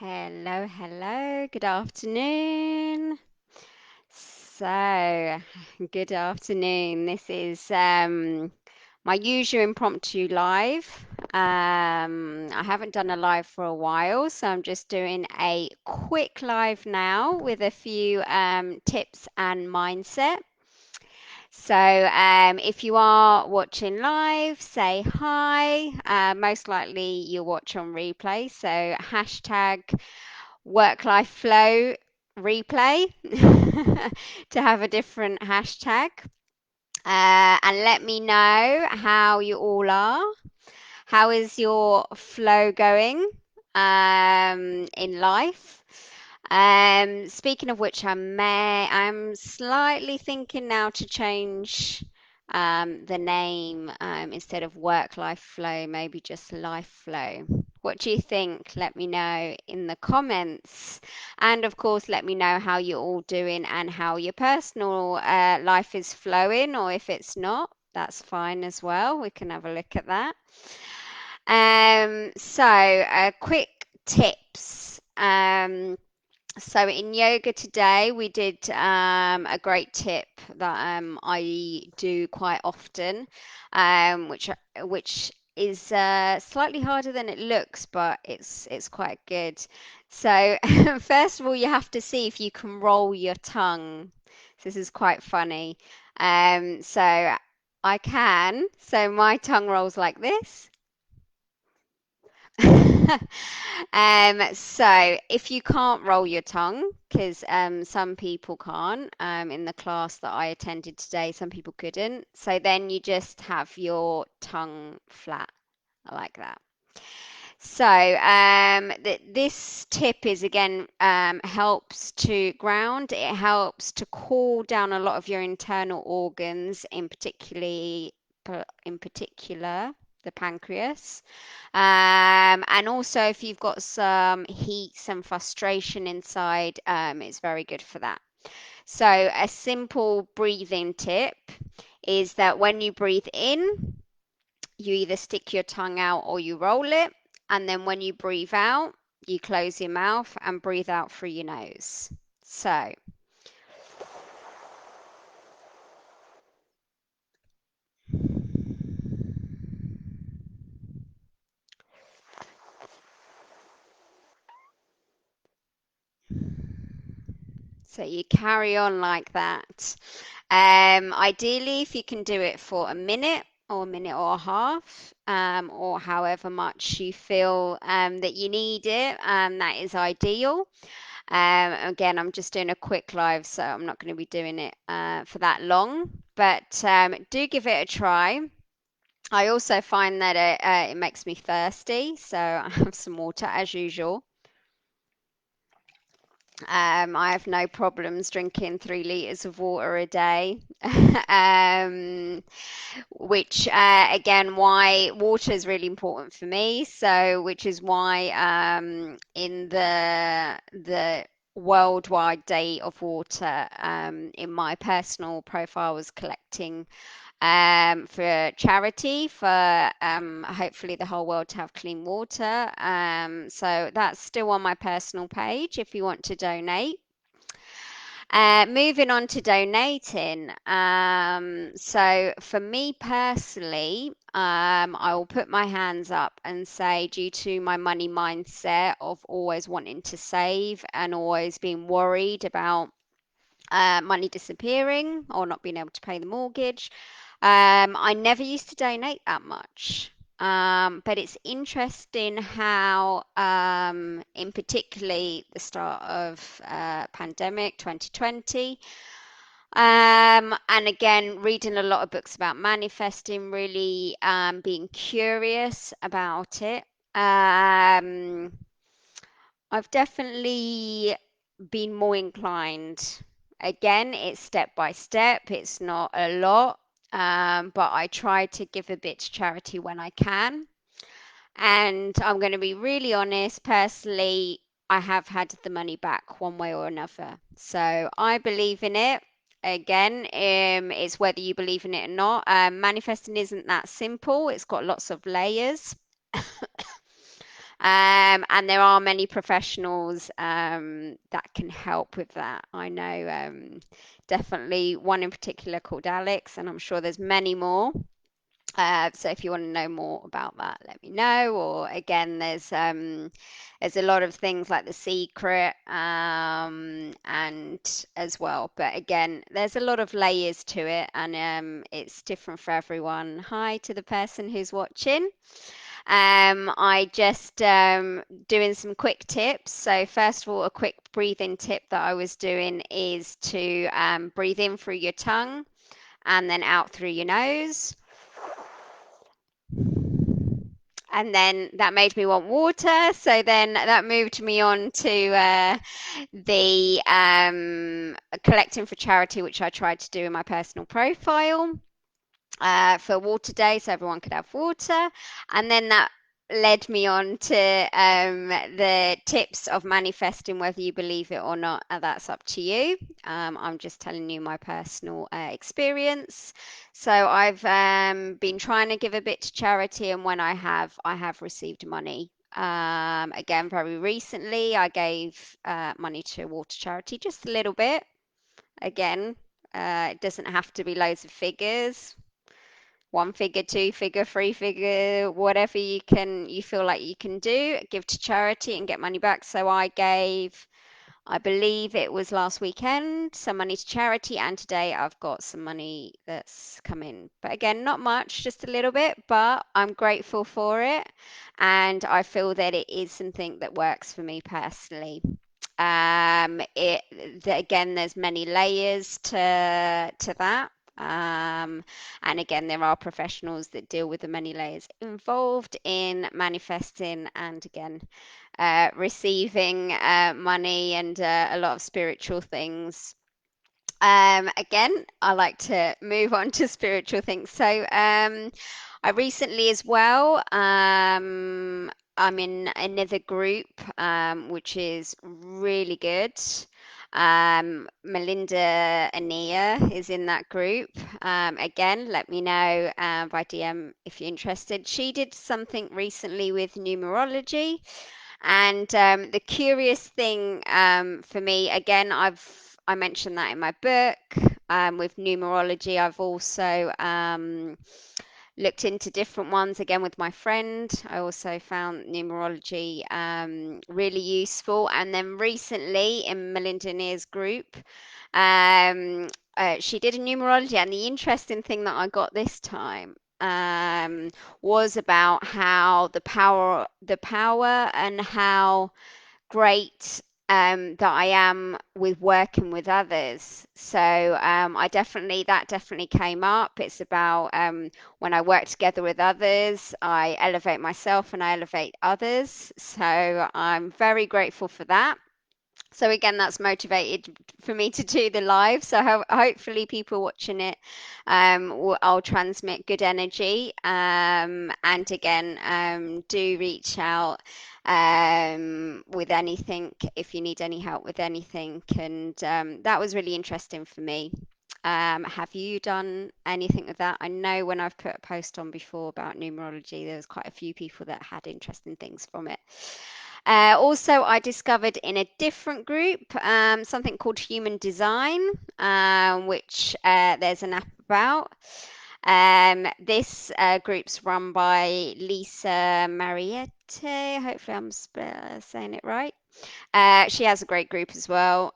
Hello, hello, good afternoon. So, good afternoon. This is my usual impromptu live. I haven't done a live for a while, so I'm just doing a quick live now with a few tips and mindset. So, if you are watching live, say hi. Most likely you'll watch on replay. So, hashtag work life flow replay to have a different hashtag. And let me know how you all are. How is your flow going in life? Speaking of which, I'm slightly thinking now to change the name instead of work life flow, maybe just life flow. What do you think? Let me know in the comments. And of course, let me know how you're all doing and how your personal life is flowing, or if it's not, that's fine as well. We can have a look at that. Quick tips. So in yoga today, we did a great tip that I do quite often, which is slightly harder than it looks, but it's quite good. So first of all, you have to see if you can roll your tongue. This is quite funny. So I can. So my tongue rolls like this. So if you can't roll your tongue, because some people can't, in the class that I attended today, some people couldn't. So then you just have your tongue flat like that. So this tip is again helps to ground. It helps to cool down a lot of your internal organs, in particular the pancreas. And also, if you've got some heat, some frustration inside, it's very good for that. So, a simple breathing tip is that when you breathe in, you either stick your tongue out or you roll it. And then when you breathe out, you close your mouth and breathe out through your nose. So, so you carry on like that. Ideally, if you can do it for a minute or a half, or however much you feel that you need it, that is ideal. Again, I'm just doing a quick live, so I'm not going to be doing it for that long, but do give it a try. I also find that it makes me thirsty, so I have some water as usual. I have no problems drinking 3 liters of water a day. um, which again, why water is really important for me. So, which is why in the worldwide day of water, in my personal profile, I was collecting for charity for hopefully the whole world to have clean water. So that's still on my personal page if you want to donate. Moving on to donating. So for me personally, I will put my hands up and say, due to my money mindset of always wanting to save and always being worried about money disappearing or not being able to pay the mortgage, I never used to donate that much. But it's interesting how, in particularly the start of pandemic 2020, and again, reading a lot of books about manifesting, really being curious about it. Um, I've definitely been more inclined. Again, it's step by step, it's not a lot, but I try to give a bit to charity when I can. And I'm going to be really honest, personally, I have had the money back one way or another. So I believe in it. Again, it's whether you believe in it or not. Manifesting isn't that simple, it's got lots of layers. And there are many professionals that can help with that. I know definitely one in particular called Alex, and I'm sure there's many more. So if you want to know more about that, let me know. Or again, there's a lot of things like The Secret, and as well. But again, there's a lot of layers to it, and it's different for everyone. Hi to the person who's watching. I just doing some quick tips. So first of all, a quick breathing tip that I was doing is to breathe in through your tongue and then out through your nose. And then that made me want water. So then that moved me on to the collecting for charity, which I tried to do in my personal profile for Water Day, so everyone could have water. And then that led me on to the tips of manifesting, whether you believe it or not, that's up to you. I'm just telling you my personal experience. So I've been trying to give a bit to charity, and when I have received money. Again, very recently, I gave money to a water charity, just a little bit. Again, it doesn't have to be loads of figures, one figure, two figure, three figure, whatever you feel like you can do, give to charity and get money back. So I gave, I believe it was last weekend, some money to charity, and today I've got some money that's come in. But again, not much, just a little bit, but I'm grateful for it, and I feel that it is something that works for me personally. Again, there's many layers to that. Um, and again, there are professionals that deal with the many layers involved in manifesting and again, receiving money and a lot of spiritual things. Again, I like to move on to spiritual things. So, I recently as well, I'm in another group, which is really good. Melinda Ania is in that group. Again, let me know by DM if you're interested. She did something recently with numerology. And the curious thing for me, again, I mentioned that in my book with numerology. I've also looked into different ones again with my friend. I also found numerology really useful. And then recently in Melinda Neer's group, she did a numerology, and the interesting thing that I got this time was about how the power, and how great that I am with working with others. So that definitely came up. It's about when I work together with others, I elevate myself and I elevate others. So I'm very grateful for that. So again, that's motivated for me to do the live. So hopefully people watching it, I'll transmit good energy. And again, do reach out with anything if you need any help with anything. And that was really interesting for me. Have you done anything with that? I know when I've put a post on before about numerology, there was quite a few people that had interesting things from it. Also, I discovered in a different group something called Human Design, which there's an app about. This group's run by Lisa Mariette. Hopefully, I'm saying it right. She has a great group as well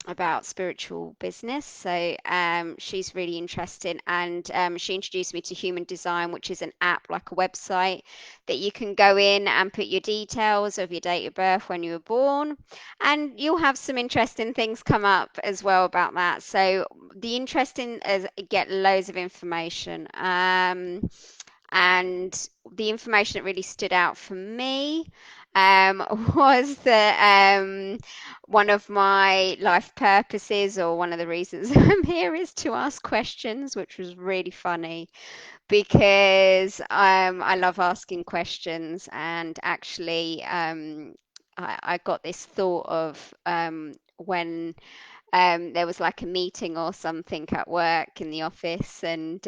about spiritual business. So she's really interesting. And she introduced me to Human Design, which is an app like a website that you can go in and put your details of your date of birth when you were born. And you'll have some interesting things come up as well about that. So the interesting is get loads of information. And the information that really stood out for me was that one of my life purposes, or one of the reasons I'm here, is to ask questions, which was really funny because I love asking questions. And actually, I got this thought of when there was like a meeting or something at work in the office, and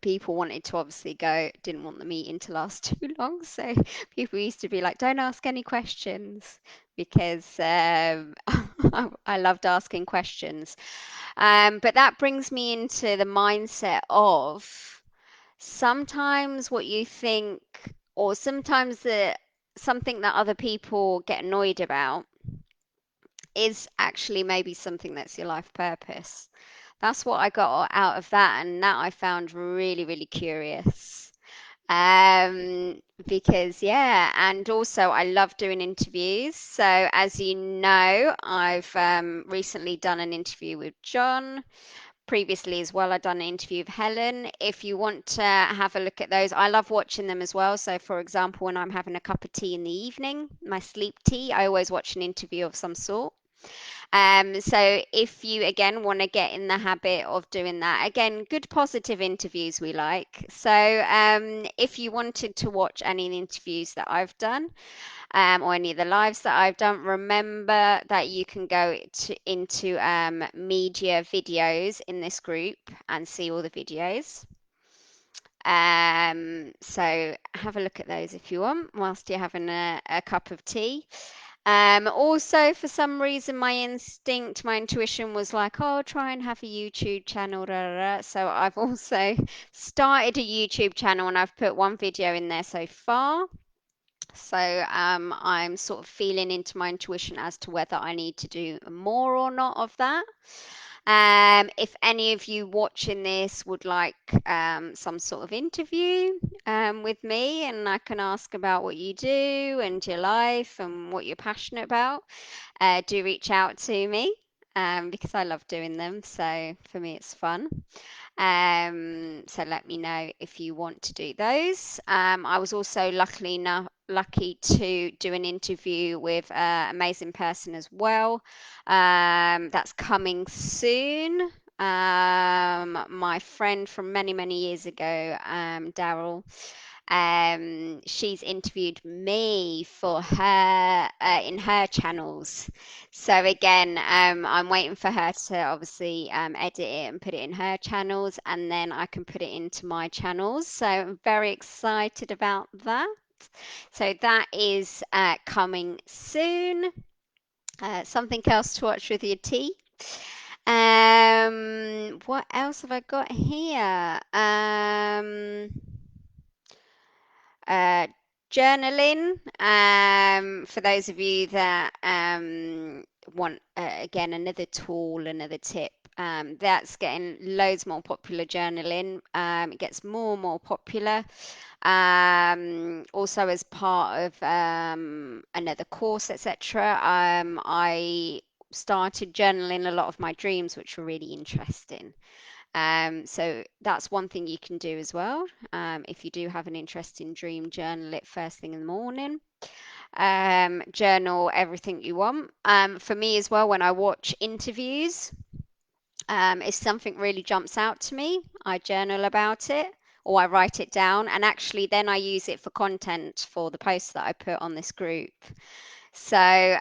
people wanted to obviously go, didn't want the meeting to last too long. So people used to be like, don't ask any questions because I loved asking questions. But that brings me into the mindset of sometimes what you think, or sometimes something that other people get annoyed about is actually maybe something that's your life purpose. That's what I got out of that, and that I found really, really curious. Because yeah, and also I love doing interviews. So as you know, I've recently done an interview with John. Previously as well, I've done an interview with Helen. If you want to have a look at those, I love watching them as well. So for example, when I'm having a cup of tea in the evening, my sleep tea, I always watch an interview of some sort. So if you again want to get in the habit of doing that, again, good positive interviews we like. So if you wanted to watch any of the interviews that I've done, or any of the lives that I've done, remember that you can go into media videos in this group and see all the videos. So have a look at those if you want, whilst you're having a cup of tea. Also, for some reason, my instinct, my intuition was like, oh, try and have a YouTube channel. Da, da, da. So I've also started a YouTube channel and I've put one video in there so far. So I'm sort of feeling into my intuition as to whether I need to do more or not of that. If any of you watching this would like some sort of interview with me, and I can ask about what you do and your life and what you're passionate about, do reach out to me because I love doing them. So for me, it's fun. So let me know if you want to do those. I was also lucky to do an interview with an amazing person as well. That's coming soon. My friend from many, many years ago, Daryl, she's interviewed me for her in her channels. So again, I'm waiting for her to obviously edit it and put it in her channels, and then I can put it into my channels. So I'm very excited about that. So that is coming soon. Something else to watch with your tea. What else have I got here? Uh, Journaling. For those of you that want, again, another tool, another tip, that's getting loads more popular, journaling. It gets more and more popular. Also, as part of another course, etc., I started journaling a lot of my dreams, which were really interesting. So that's one thing you can do as well. If you do have an interesting dream, journal it first thing in the morning. Journal everything you want. For me as well, when I watch interviews, if something really jumps out to me, I journal about it or I write it down, and actually then I use it for content for the posts that I put on this group. So,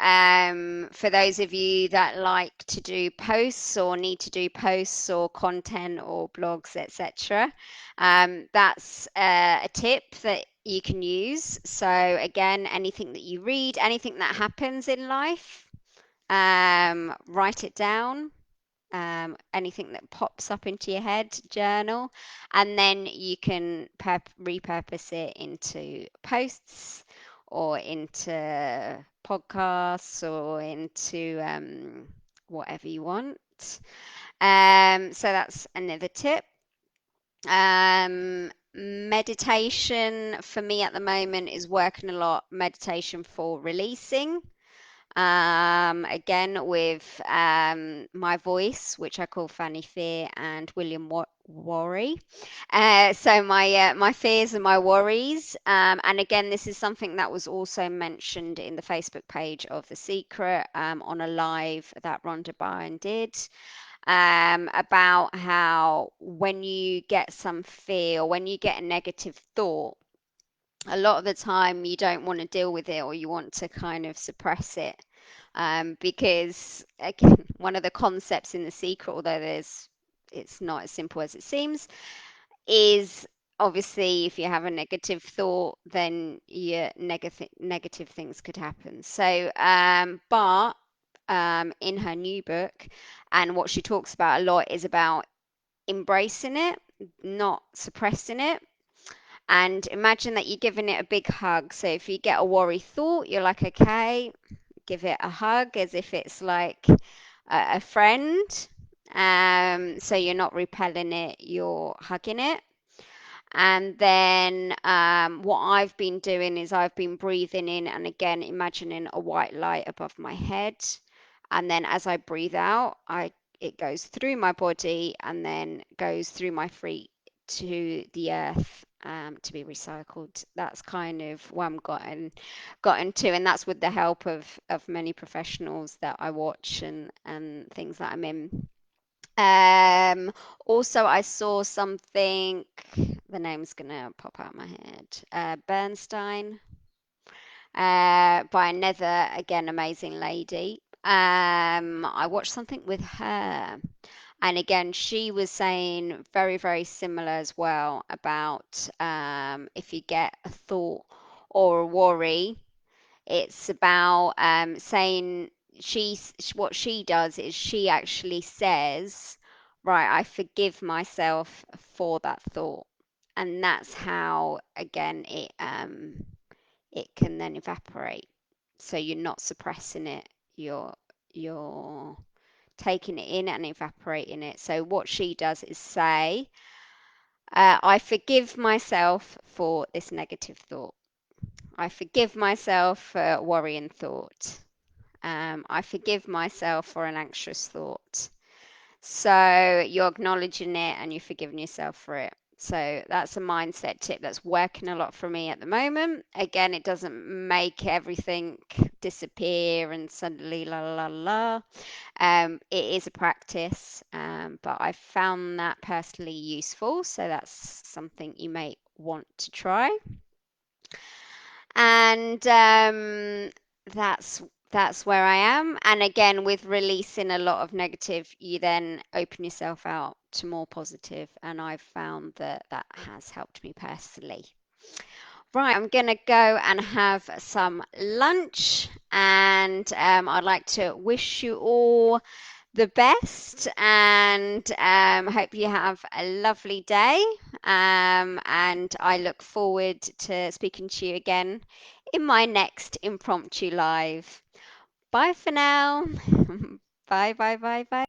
for those of you that like to do posts or need to do posts or content or blogs, etc., that's a tip that you can use. So, again, anything that you read, anything that happens in life, write it down. Anything that pops up into your head, journal, and then you can repurpose it into posts or into podcasts or into whatever you want. So that's another tip. Meditation for me at the moment is working a lot. Meditation for releasing. Again, with my voice, which I call Fanny Fear and William Worry. So my fears and my worries. And again, this is something that was also mentioned in the Facebook page of The Secret on a live that Rhonda Byrne did. About how when you get some fear or when you get a negative thought, a lot of the time you don't want to deal with it or you want to kind of suppress it. Because again, one of the concepts in The Secret, although it's not as simple as it seems, is obviously if you have a negative thought, then your negative things could happen. So, but in her new book, and what she talks about a lot is about embracing it, not suppressing it. And imagine that you're giving it a big hug. So if you get a worry thought, you're like, okay, give it a hug as if it's like a friend. So you're not repelling it, you're hugging it. And then what I've been doing is I've been breathing in and again imagining a white light above my head. And then as I breathe out, it goes through my body and then goes through my feet to the earth to be recycled. That's kind of where I'm gotten to, and that's with the help of many professionals that I watch and things that I'm in. Um, Also, I saw something, the name's gonna pop out my head. Bernstein, by another, again, amazing lady. I watched something with her, and again, she was saying very, very similar as well about if you get a thought or a worry, it's about saying what she does is she actually says, right, I forgive myself for that thought. And that's how, again, it can then evaporate. So you're not suppressing it, you're taking it in and evaporating it. So what she does is say, I forgive myself for this negative thought. I forgive myself for worrying thought. I forgive myself for an anxious thought. So you're acknowledging it and you're forgiving yourself for it. So that's a mindset tip that's working a lot for me at the moment. Again, it doesn't make everything disappear and suddenly la la la la. It is a practice, but I found that personally useful. So that's something you may want to try. And that's that's where I am. And again, with releasing a lot of negative, you then open yourself out to more positive, and I've found that that has helped me personally. Right, I'm gonna go and have some lunch, and I'd like to wish you all the best and hope you have a lovely day. And I look forward to speaking to you again in my next impromptu live. Bye for now. Bye, bye, bye, bye.